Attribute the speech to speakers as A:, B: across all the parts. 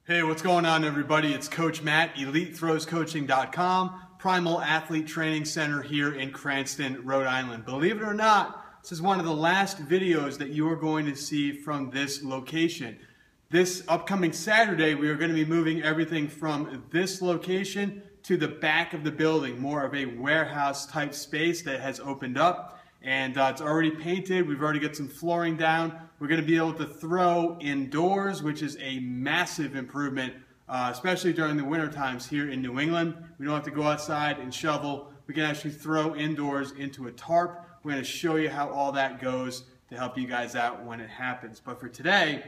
A: Hey, what's going on, everybody? It's Coach Matt, EliteThrowsCoaching.com, Primal Athlete Training Center here in Cranston, Rhode Island. Believe it or not, this is one of the last videos that you are going to see from this location. This upcoming Saturday, we are going to be moving everything from this location to the back of the building, more of a warehouse type space that has opened up. And it's already painted. We've already got some flooring down. We're going to be able to throw indoors, which is a massive improvement, especially during the winter times here in New England. We don't have to go outside and shovel. We can actually throw indoors into a tarp. We're going to show you how all that goes to help you guys out when it happens. But for today,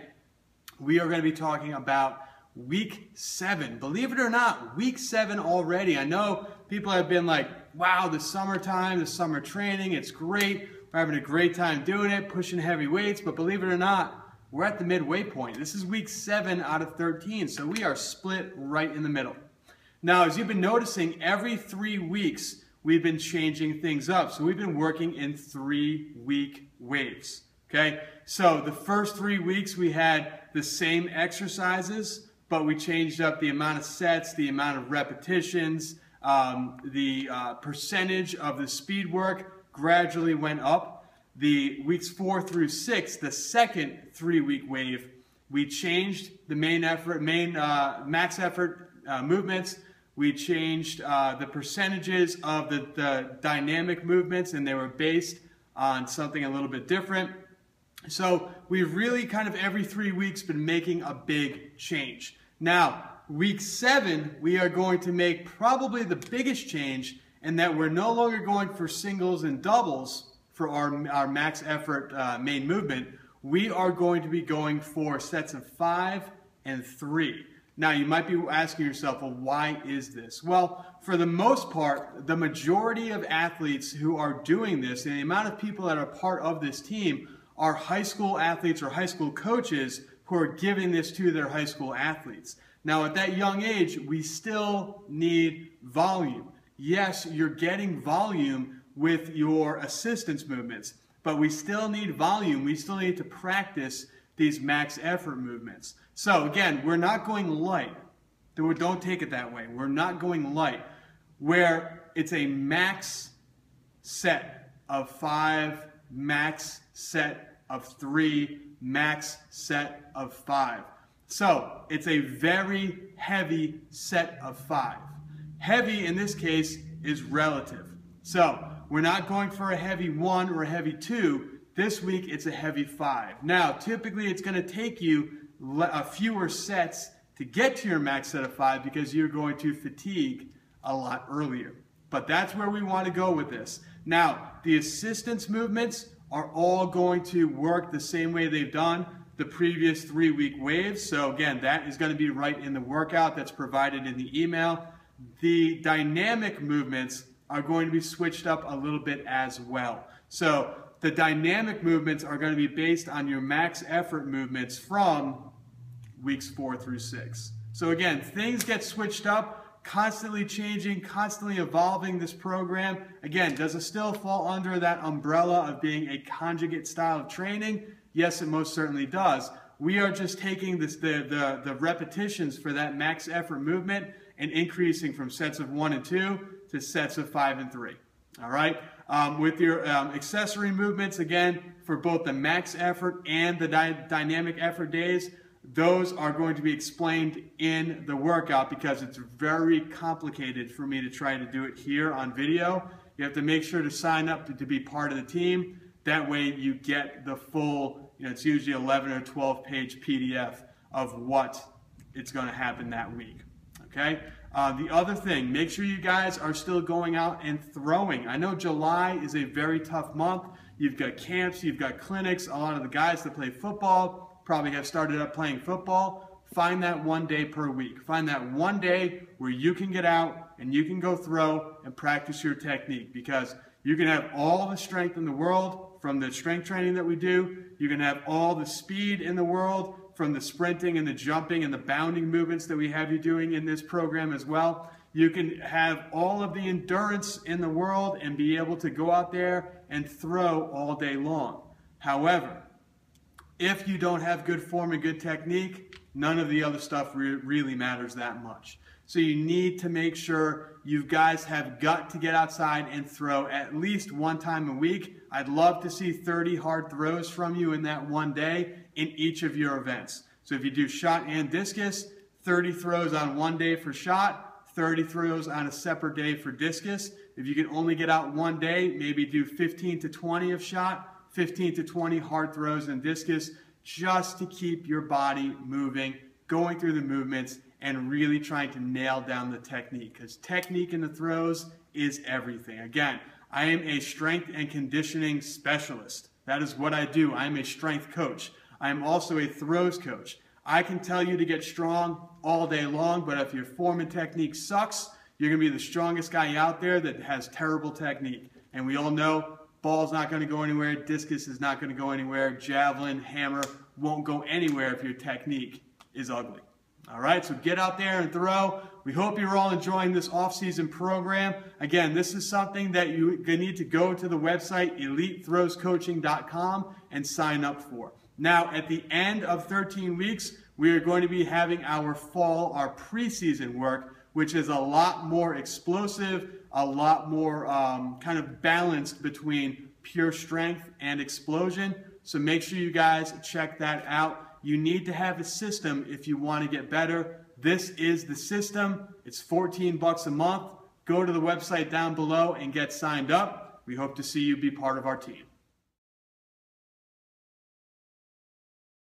A: we are going to be talking about week 7. Believe it or not, week 7 already. I know people have been like, wow, the summertime, the summer training, it's great. We're having a great time doing it, pushing heavy weights, but believe it or not, we're at the midway point. This is week 7 out of 13, so we are split right in the middle. Now, as you've been noticing, every 3 weeks, we've been changing things up. So we've been working in 3-week waves, okay? So the first 3 weeks, we had the same exercises, but we changed up the amount of sets, the amount of repetitions, the percentage of the speed work gradually went up. The weeks 4 through 6, the second 3-week wave, we changed the max effort movements. We changed the percentages of the dynamic movements, and they were based on something a little bit different. So we've really kind of every 3 weeks been making a big change. Now, week 7, we are going to make probably the biggest change in that we're no longer going for singles and doubles for our max effort main movement. We are going to be going for sets of 5 and 3. Now, you might be asking yourself, well, why is this? Well, for the most part, the majority of athletes who are doing this, and the amount of people that are part of this team, are high school athletes or high school coaches who are giving this to their high school athletes. Now, at that young age, we still need volume. Yes, you're getting volume with your assistance movements, but we still need volume. We still need to practice these max effort movements. So again, we're not going light. Don't take it that way. We're not going light, where it's a max set of 5, max set of 3, max set of 5. So it's a very heavy set of 5. Heavy in this case is relative. So we're not going for a heavy 1 or a heavy 2. This week it's a heavy 5. Now typically it's going to take you fewer sets to get to your max set of 5 because you're going to fatigue a lot earlier. But that's where we want to go with this. Now the assistance movements are all going to work the same way they've done the previous 3-week waves. So again, that is going to be right in the workout that's provided in the email. The dynamic movements are going to be switched up a little bit as well. So the dynamic movements are going to be based on your max effort movements from weeks 4 through 6. So again, things get switched up, constantly changing, constantly evolving this program. Again, does it still fall under that umbrella of being a conjugate style of training? Yes, it most certainly does. We are just taking the repetitions for that max effort movement and increasing from sets of 1 and 2 to sets of 5 and 3. All right? With your accessory movements, again, for both the max effort and the dynamic effort days, those are going to be explained in the workout because it's very complicated for me to try to do it here on video. You have to make sure to sign up to be part of the team. That way you get the full, it's usually 11 or 12 page PDF of what it's going to happen that week. Okay? The other thing, make sure you guys are still going out and throwing. I know July is a very tough month. You've got camps, you've got clinics. A lot of the guys that play football probably have started up playing football. Find that 1 day per week. Find that 1 day where you can get out and you can go throw and practice your technique, because you can have all the strength in the world from the strength training that we do. You can have all the speed in the world from the sprinting and the jumping and the bounding movements that we have you doing in this program as well. You can have all of the endurance in the world and be able to go out there and throw all day long. However, If you don't have good form and good technique, none of the other stuff really matters that much. So you need to make sure you guys have got to get outside and throw at least one time a week. I'd love to see 30 hard throws from you in that one day in each of your events. So if you do shot and discus, 30 throws on one day for shot, 30 throws on a separate day for discus. If you can only get out one day, maybe do 15 to 20 of shot, 15 to 20 hard throws in discus, just to keep your body moving, going through the movements, and really trying to nail down the technique, because technique in the throws is everything. Again, I am a strength and conditioning specialist. That is what I do. I am a strength coach. I am also a throws coach. I can tell you to get strong all day long, but if your form and technique sucks, you're going to be the strongest guy out there that has terrible technique. And we all know ball's not going to go anywhere, discus is not going to go anywhere, javelin, hammer won't go anywhere if your technique is ugly. All right, so get out there and throw. We hope you're all enjoying this off-season program. Again, this is something that you need to go to the website elitethrowscoaching.com and sign up for. Now, at the end of 13 weeks, we are going to be having our fall, our preseason work, which is a lot more explosive, a lot more kind of balanced between pure strength and explosion. So make sure you guys check that out. You need to have a system if you want to get better. This is the system. It's $14 a month. Go to the website down below and get signed up. We hope to see you be part of our team.